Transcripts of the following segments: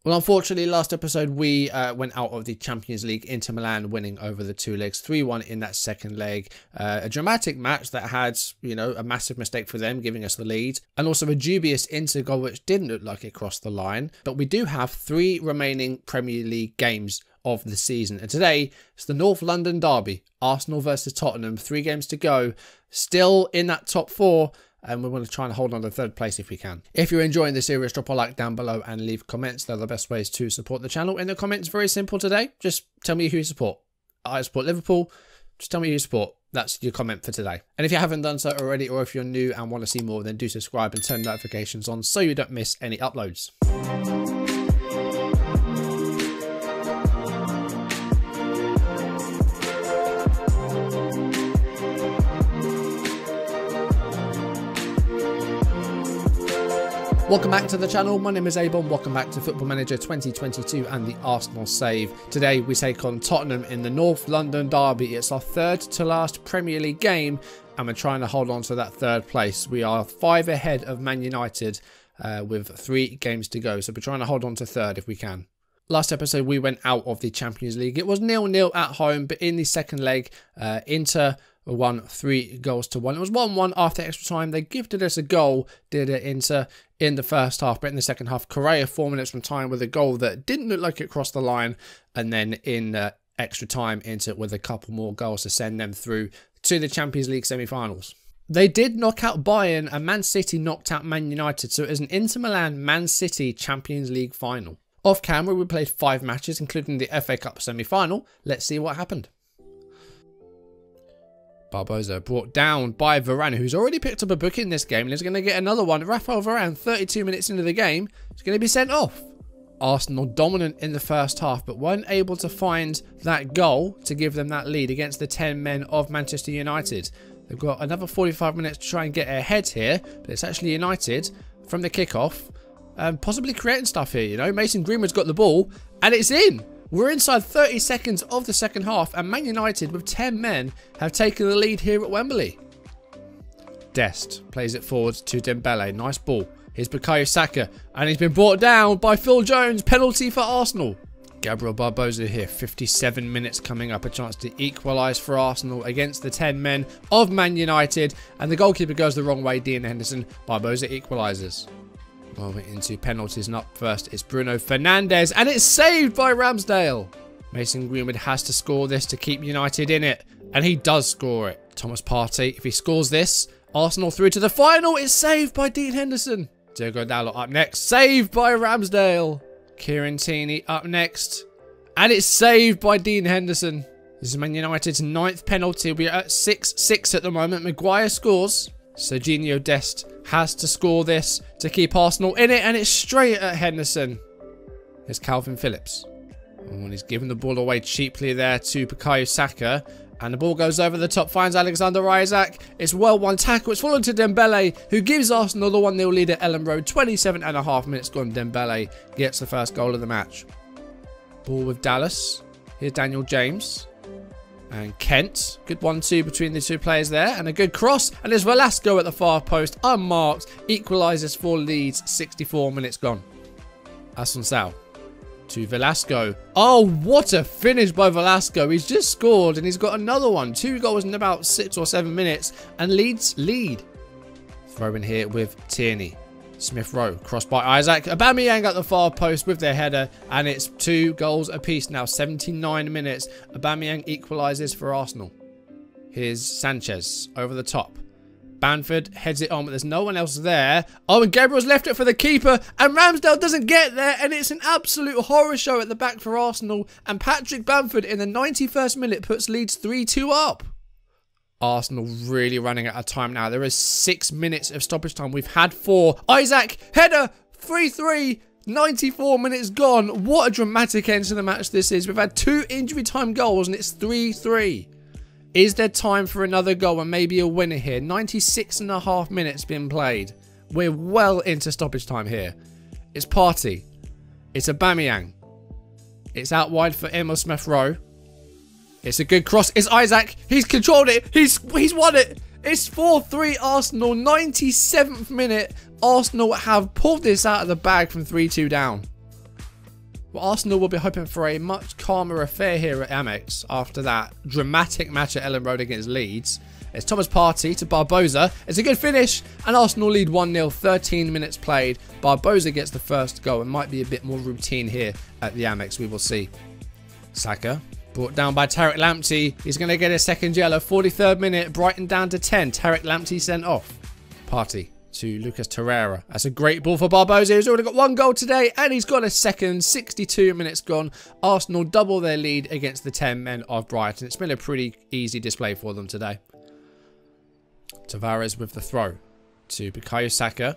Well, unfortunately, last episode we went out of the Champions League, Inter Milan winning over the two legs, 3-1 in that second leg. A dramatic match that had, you know, a massive mistake for them, giving us the lead. And also a dubious Inter goal, which didn't look like it crossed the line. But we do have 3 remaining Premier League games of the season. And today, it's the North London derby. Arsenal versus Tottenham, 3 games to go. Still in that top 4. And we want to try and hold on to 3rd place if we can. If you're enjoying the series, drop a like down below and leave comments. They're the best ways to support the channel. In the comments, very simple today. Just tell me who you support. I support Liverpool. Just tell me who you support. That's your comment for today. And if you haven't done so already, or if you're new and want to see more, then do subscribe and turn notifications on so you don't miss any uploads. Welcome back to the channel. My name is Abon. Welcome back to Football Manager 2022 and the Arsenal save. Today we take on Tottenham in the North London derby. It's our 3rd to last Premier League game and we're trying to hold on to that 3rd place. We are 5 ahead of Man United with 3 games to go. So we're trying to hold on to 3rd if we can. Last episode we went out of the Champions League. It was 0-0 at home, but in the second leg, Inter won 3-1. It was 1-1 after extra time. They gifted us a goal, did it, Inter, in the first half. But in the second half, Correa 4 minutes from time with a goal that didn't look like it crossed the line. And then in extra time, Inter with a couple more goals to send them through to the Champions League semi-finals. They did knock out Bayern and Man City knocked out Man United. So it was an Inter Milan-Man City Champions League final. Off camera, we played 5 matches, including the FA Cup semi-final. Let's see what happened. Barbosa brought down by Varane, who's already picked up a book in this game and is going to get another one. Rafael Varane, 32 minutes into the game, is going to be sent off. Arsenal dominant in the first half, but weren't able to find that goal to give them that lead against the 10 men of Manchester United. They've got another 45 minutes to try and get ahead here, but it's actually United from the kickoff, possibly creating stuff here, you know. Mason Greenwood's got the ball, and it's in. We're inside 30 seconds of the second half, and Man United, with 10 men, have taken the lead here at Wembley. Dest plays it forward to Dembele. Nice ball. Here's Bukayo Saka, and he's been brought down by Phil Jones. Penalty for Arsenal. Gabriel Barbosa here, 57 minutes coming up. A chance to equalise for Arsenal against the 10 men of Man United. And the goalkeeper goes the wrong way, Dean Henderson. Barbosa equalises. Well, we're into penalties, and up first it's Bruno Fernandes, and it's saved by Ramsdale. Mason Greenwood has to score this to keep United in it, and he does score it. Thomas Partey, if he scores this, Arsenal through to the final. It's saved by Dean Henderson. Diogo Dalot up next, saved by Ramsdale. Kieran Tierney up next, and it's saved by Dean Henderson. This is Man United's 9th penalty. We're at 6-6 at the moment. Maguire scores. Serginho Dest has to score this to keep Arsenal in it, and it's straight at Henderson. Here's Calvin Phillips. And he's given the ball away cheaply there to Bukayo Saka. And the ball goes over the top, finds Alexander Isak. It's well one tackle. It's followed to Dembele, who gives Arsenal the 1-0 lead at Ellen Road. 27.5 minutes gone. Dembele gets the first goal of the match. Ball with Dallas. Here's Daniel James. And Kent. Good 1-2 between the 2 players there. And a good cross. And there's Velasco at the far post. Unmarked. Equalises for Leeds. 64 minutes gone. Assunção to Velasco. Oh, what a finish by Velasco. He's just scored and he's got another one. 2 goals in about 6 or 7 minutes. And Leeds lead. Throw in here with Tierney. Smith Rowe, crossed by Isaac. Aubameyang at the far post with their header, and it's 2 goals apiece now. 79 minutes. Aubameyang equalises for Arsenal. Here's Sanchez over the top. Bamford heads it on, but there's no one else there. Oh, and Gabriel's left it for the keeper, and Ramsdale doesn't get there, and it's an absolute horror show at the back for Arsenal. And Patrick Bamford in the 91st minute puts Leeds 3-2 up. Arsenal really running out of time now. There is 6 minutes of stoppage time. We've had 4. Isaac, header, 3-3, 94 minutes gone. What a dramatic end to the match this is. We've had 2 injury time goals and it's 3-3. Is there time for another goal and maybe a winner here? 96.5 minutes been played. We're well into stoppage time here. It's Partey. It's Aubameyang. It's out wide for Emil Smith Rowe. It's a good cross. It's Isaac. He's controlled it. He's won it. It's 4-3 Arsenal. 97th minute. Arsenal have pulled this out of the bag from 3-2 down. Well, Arsenal will be hoping for a much calmer affair here at Amex after that dramatic match at Ellen Road against Leeds. It's Thomas Partey to Barbosa. It's a good finish, and Arsenal lead 1-0, 13 minutes played. Barbosa gets the first goal and might be a bit more routine here at the Amex, we will see. Saka, brought down by Tariq Lamptey. He's going to get a second yellow, 43rd minute, Brighton down to 10. Tariq Lamptey sent off. Partey to Lucas Torreira. That's a great ball for Barbosa, who's already got one goal today, and he's got a second. 62 minutes gone. Arsenal double their lead against the 10 men of Brighton. It's been a pretty easy display for them today. Tavares with the throw to Bukayo Saka.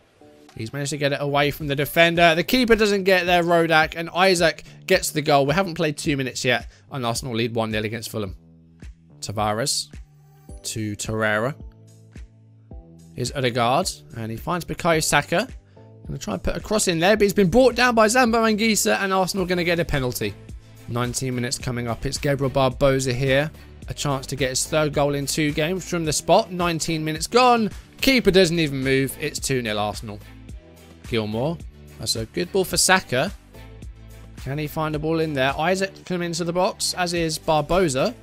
He's managed to get it away from the defender. The keeper doesn't get there, Rodak, and Isaac gets the goal. We haven't played 2 minutes yet, and Arsenal lead 1-0 against Fulham. Tavares to Torreira. Here's Odegaard, and he finds Bukayo Saka. Going to try and put a cross in there, but he's been brought down by Zambo Anguissa, and Arsenal going to get a penalty. 19 minutes coming up. It's Gabriel Barbosa here. A chance to get his third goal in 2 games from the spot. 19 minutes gone. Keeper doesn't even move. It's 2-0 Arsenal. Gilmore. That's a good ball for Saka. Can he find a ball in there? Isaac coming into the box, as is Barbosa.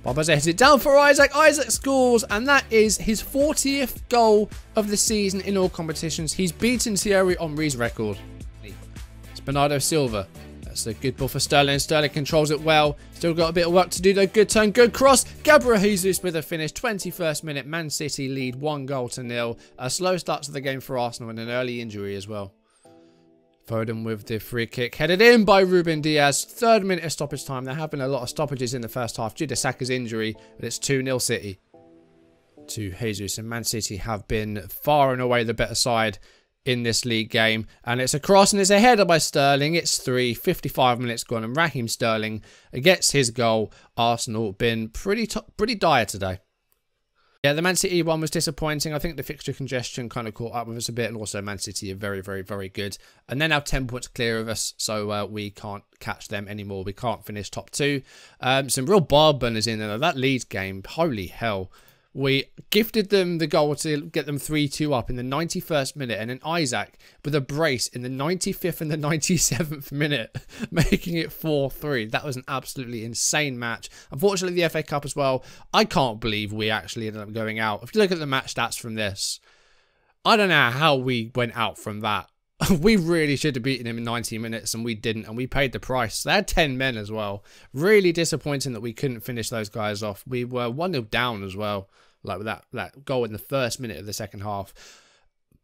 Barbosa hits it down for Isaac. Isaac scores, and that is his 40th goal of the season in all competitions. He's beaten Thierry Henry's record. It's Bernardo Silva. That's a good ball for Sterling. Sterling controls it well. Still got a bit of work to do though. Good turn, good cross. Gabriel Jesus with a finish. 21st minute. Man City lead 1-0. A slow start to the game for Arsenal and an early injury as well. Foden with the free kick. Headed in by Ruben Diaz. 3rd minute of stoppage time. There have been a lot of stoppages in the first half due to Saka's injury. But it's 2-0 City to Jesus. And Man City have been far and away the better side in this league game, and it's a cross and it's a header by Sterling. It's 55 minutes gone, and Raheem Sterling gets his goal. Arsenal been pretty dire today. Yeah, the Man City one was disappointing. I think the fixture congestion kind of caught up with us a bit, and also Man City are very, very, very good, and they're now 10 points clear of us, so we can't catch them anymore. We can't finish top 2. Some real bar burners in there. That Leeds game, holy hell. We gifted them the goal to get them 3-2 up in the 91st minute, and then Isaac with a brace in the 95th and the 97th minute, making it 4-3. That was an absolutely insane match. Unfortunately, the FA Cup as well. I can't believe we actually ended up going out. If you look at the match stats from this, I don't know how we went out from that. We really should have beaten him in 90 minutes, and we didn't, and we paid the price. They had 10 men as well. Really disappointing that we couldn't finish those guys off. We were 1-0 down as well, like with that goal in the 1st minute of the second half.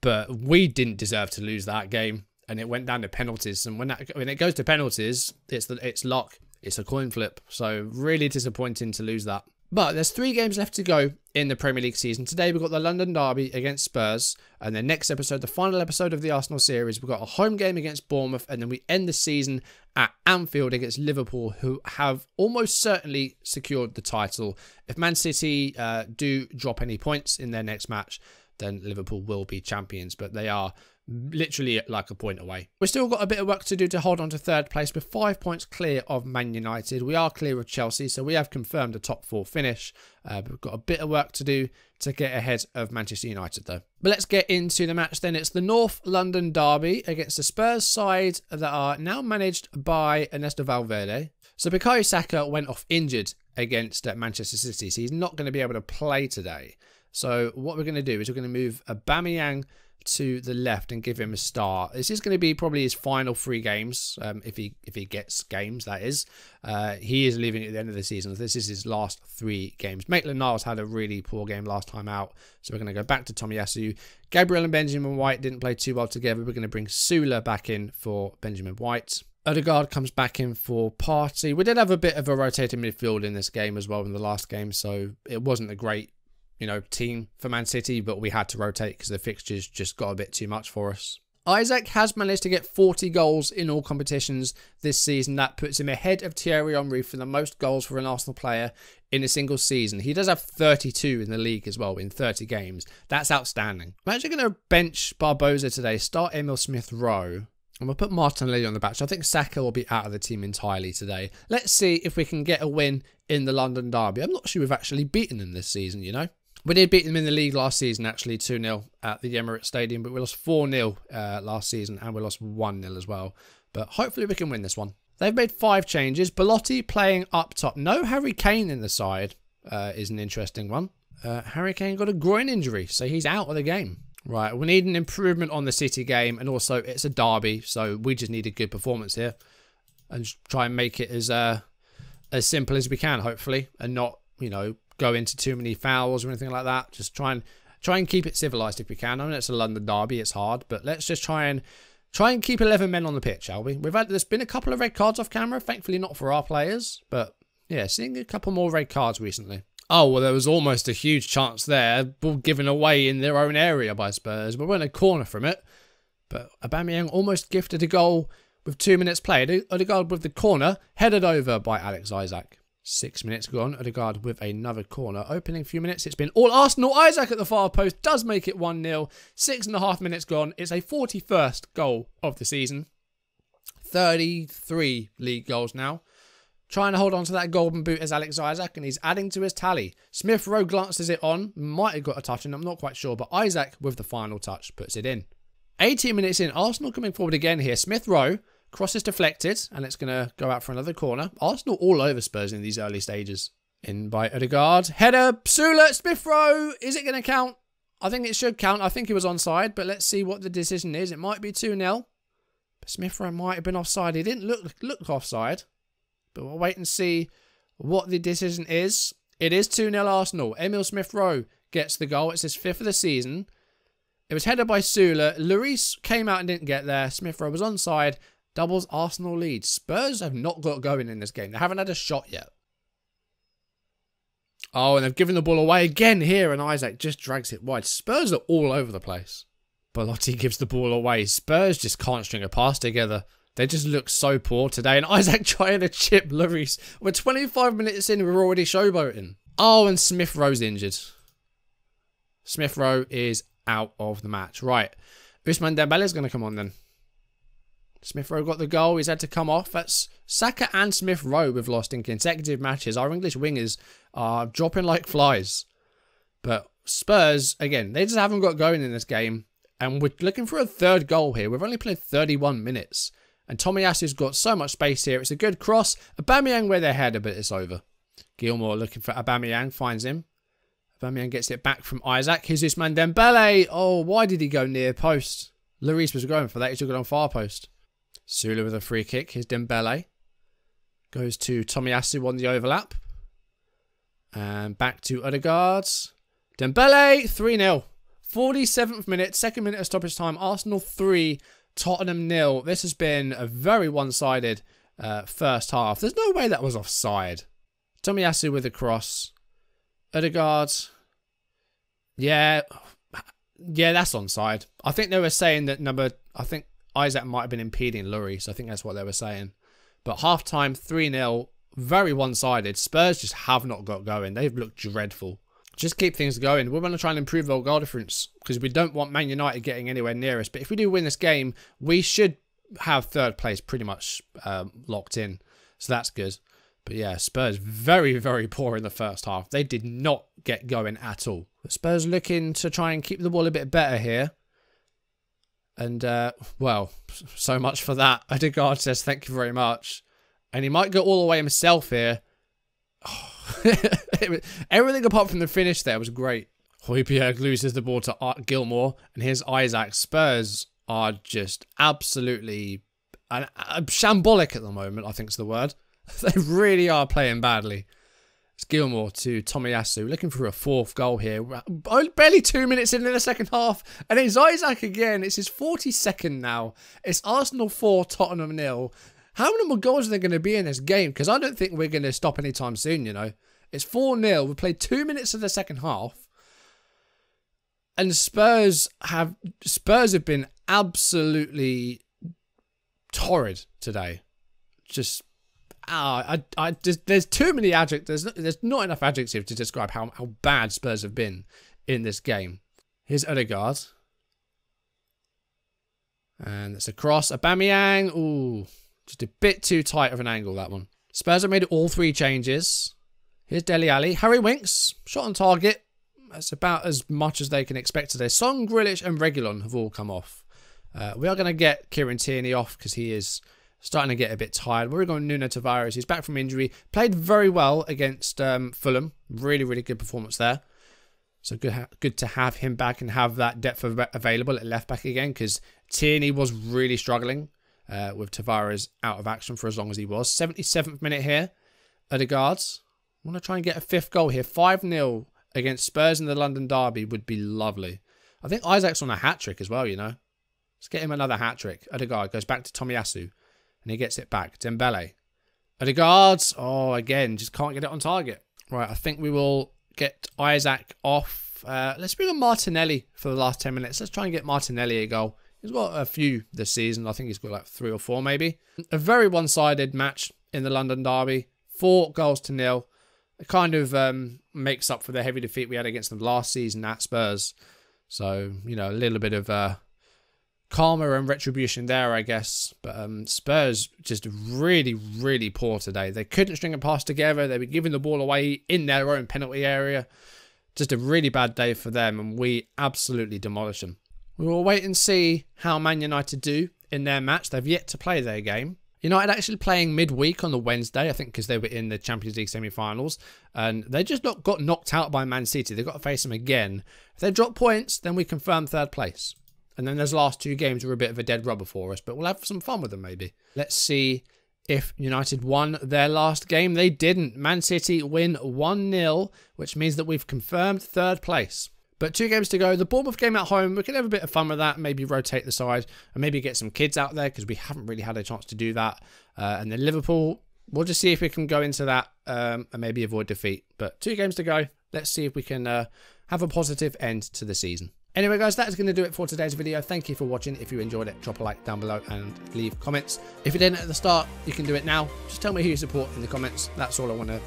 But we didn't deserve to lose that game, and it went down to penalties. And when it goes to penalties, it's luck. It's a coin flip. So really disappointing to lose that. But there's 3 games left to go in the Premier League season. Today we've got the London Derby against Spurs. And the next episode, the final episode of the Arsenal series, we've got a home game against Bournemouth. And then we end the season at Anfield against Liverpool, who have almost certainly secured the title. If Man City do drop any points in their next match, then Liverpool will be champions. But they are literally like a point away. We've still got a bit of work to do to hold on to 3rd place. We're 5 points clear of Man United. We are clear of Chelsea, so we have confirmed a top 4 finish. But we've got a bit of work to do to get ahead of Manchester United though. But let's get into the match then. It's the North London Derby against the Spurs side that are now managed by Ernesto Valverde. So Bukayo Saka went off injured against Manchester City, so he's not going to be able to play today. So what we're going to do is we're going to move Aubameyang to the left and give him a start. This is going to be probably his final 3 games, if he gets games, that is. He is leaving at the end of the season. This is his last 3 games. Maitland-Niles had a really poor game last time out, so we're going to go back to Tomiyasu. Gabriel and Benjamin White didn't play too well together. We're going to bring Sula back in for Benjamin White. Odegaard comes back in for Partey. We did have a bit of a rotating midfield in this game as well in the last game, so it wasn't a great team for Man City, but we had to rotate because the fixtures just got a bit too much for us. Isaac has managed to get 40 goals in all competitions this season. That puts him ahead of Thierry Henry for the most goals for an Arsenal player in a single season. He does have 32 in the league as well in 30 games. That's outstanding. I'm actually going to bench Barbosa today, start Emil Smith-Rowe, and we'll put Martinelli on the bench. I think Saka will be out of the team entirely today. Let's see if we can get a win in the London Derby. I'm not sure we've actually beaten them this season, We did beat them in the league last season, actually, 2-0 at the Emirates Stadium, but we lost 4-0 last season, and we lost 1-0 as well. But hopefully we can win this one. They've made 5 changes. Belotti playing up top. No Harry Kane in the side is an interesting one. Harry Kane got a groin injury, so he's out of the game. Right, we need an improvement on the City game, and also it's a derby, so we just need a good performance here. And try and make it as simple as we can, hopefully, and not, you know, go into too many fouls or anything like that. Just try and keep it civilized if we can. I mean, it's a London derby, it's hard, but let's just try and keep 11 men on the pitch, shall we? There's been a couple of red cards off camera, thankfully not for our players, but yeah, seeing a couple more red cards recently. Oh, well, there was almost a huge chance there, ball given away in their own area by Spurs. We weren't a corner from it, but Aubameyang almost gifted a goal with 2 minutes played. Odegaard with the corner, headed over by Alex Isak. 6 minutes gone, Odegaard with another corner. Opening few minutes, it's been all Arsenal. Isak at the far post does make it 1-0. 6.5 minutes gone. It's a 41st goal of the season. 33 league goals now. Trying to hold on to that golden boot as Alex Isak, and he's adding to his tally. Smith Rowe glances it on. Might have got a touch in, I'm not quite sure, but Isak with the final touch puts it in. 18 minutes in, Arsenal coming forward again here. Smith Rowe, cross is deflected, and it's going to go out for another corner. Arsenal all over Spurs in these early stages. In by Odegaard. Header, Psula, Smith Rowe. Is it going to count? I think it should count. I think he was onside, but let's see what the decision is. It might be 2-0. But Smith Rowe might have been offside. He didn't look offside. But we'll wait and see what the decision is. It is 2-0 Arsenal. Emil Smith Rowe gets the goal. It's his 5th of the season. It was headed by Sula. Lloris came out and didn't get there. Smith Rowe was onside. Doubles Arsenal lead. Spurs have not got going in this game. They haven't had a shot yet. Oh, and they've given the ball away again here, and Isak just drags it wide. Spurs are all over the place. Belotti gives the ball away. Spurs just can't string a pass together. They just look so poor today. And Isak trying to chip Lloris. We're 25 minutes in, we're already showboating. Oh, and Smith Rowe's injured. Smith Rowe is out of the match. Right. Ousmane Dembele is going to come on then. Smith Rowe got the goal. He's had to come off. That's Saka and Smith Rowe we've lost in consecutive matches. Our English wingers are dropping like flies. But Spurs, again, they just haven't got going in this game. And we're looking for a 3rd goal here. We've only played 31 minutes. And Tomiyasu's got so much space here. It's a good cross. Aubameyang with their header, but it's over. Gilmour looking for Aubameyang. Finds him. Aubameyang gets it back from Isak. Here's Ousmane Dembele. Oh, why did he go near post? Lloris was going for that. He took it on far post. Sula with a free kick. Here's Dembele. Goes to Tomiyasu on the overlap. And back to Odegaard. Dembele, 3-0. 47th minute, 2nd minute of stoppage time. Arsenal 3, Tottenham 0. This has been a very one-sided first half. There's no way that was offside. Tomiyasu with a cross. Odegaard. Yeah, that's onside. I think they were saying that I think Isak might have been impeding Lloris. I think that's what they were saying. But half-time, 3-0. Very one-sided. Spurs just have not got going. They've looked dreadful. Just keep things going. We're going to try and improve our goal difference because we don't want Man United getting anywhere near us. But if we do win this game, we should have 3rd place pretty much locked in. So that's good. But yeah, Spurs very, very poor in the first half. They did not get going at all. But Spurs looking to try and keep the ball a bit better here. And, well, so much for that. Odegaard says thank you very much. And he might go all the way himself here. Oh. Everything apart from the finish there was great. Højbjerg loses the ball to Gilmour, and here's Isak. Spurs are just absolutely shambolic at the moment, I think is the word. They really are playing badly. It's Gilmour to Tomiyasu, looking for a 4th goal here. Barely 2 minutes into the second half, and it's Isak again. It's his 42nd now. It's Arsenal 4, Tottenham 0. How many more goals are there going to be in this game? Because I don't think we're going to stop anytime soon, you know. It's 4-0. We played 2 minutes of the second half. And Spurs have been absolutely torrid today. Just, there's too many adjectives. There's not enough adjectives to describe how bad Spurs have been in this game. Here's Odegaard. And it's a cross. Aubameyang. Ooh. Just a bit too tight of an angle, that one. Spurs have made all 3 changes. Here's Dele Alli. Harry Winks. Shot on target. That's about as much as they can expect today. Son, Grealish and Reguilon have all come off. We are going to get Kieran Tierney off because he is starting to get a bit tired. We're going Nuno Tavares. He's back from injury. Played very well against Fulham. Really, really good performance there. So good to have him back and have that depth available at left back again, because Tierney was really struggling with Tavares out of action for as long as he was. 77th minute here. Odegaard's. I want to try and get a 5th goal here. 5-0 against Spurs in the London derby would be lovely. I think Isaac's on a hat-trick as well, you know. Let's get him another hat-trick. Odegaard goes back to Tomiyasu. And he gets it back. Dembele. Odegaard's. Oh, again, just can't get it on target. Right, I think we will get Isaac off. Let's bring on Martinelli for the last 10 minutes. Let's try and get Martinelli a goal. He's got a few this season. I think he's got like 3 or 4 maybe. A very one-sided match in the London derby. 4-0. It kind of makes up for the heavy defeat we had against them last season at Spurs. So, you know, a little bit of karma and retribution there, I guess. But Spurs just really, really poor today. They couldn't string a pass together. They were giving the ball away in their own penalty area. Just a really bad day for them, and we absolutely demolished them. We will wait and see how Man United do in their match. They've yet to play their game. United actually playing midweek on the Wednesday, I think, because they were in the Champions League semi-finals. And they just got knocked out by Man City. They've got to face them again. If they drop points, then we confirm 3rd place. And then those last 2 games were a bit of a dead rubber for us. But we'll have some fun with them, maybe. Let's see if United won their last game. They didn't. Man City win 1-0, which means that we've confirmed 3rd place. But 2 games to go. The Bournemouth game at home, we can have a bit of fun with that. Maybe rotate the side and maybe get some kids out there, because we haven't really had a chance to do that. And then Liverpool, we'll just see if we can go into that and maybe avoid defeat. But 2 games to go. Let's see if we can have a positive end to the season. Anyway, guys, that is going to do it for today's video. Thank you for watching. If you enjoyed it, drop a like down below and leave comments. If you didn't at the start, you can do it now. Just tell me who you support in the comments. That's all I want to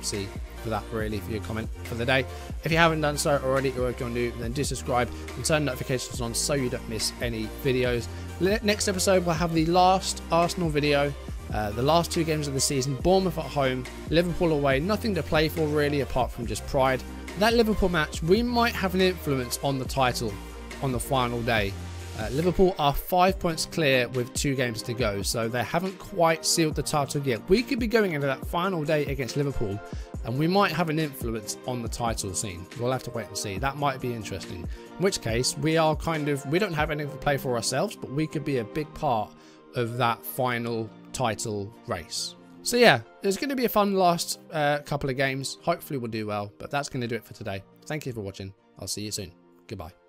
see for that, really, for your comment for the day. If you haven't done so already, or if you're new, then do subscribe and turn notifications on so you don't miss any videos. Next episode, we'll have the last Arsenal video. The last 2 games of the season. Bournemouth at home, Liverpool away. Nothing to play for, really, apart from just pride. That Liverpool match, we might have an influence on the title on the final day. Liverpool are 5 points clear with 2 games to go, so they haven't quite sealed the title yet. We could be going into that final day against Liverpool, and we might have an influence on the title scene. We'll have to wait and see. That might be interesting. In which case, we are we don't have anything to play for ourselves, but we could be a big part of that final title race. So yeah, it's going to be a fun last couple of games. Hopefully we'll do well, but that's going to do it for today. Thank you for watching. I'll see you soon. Goodbye.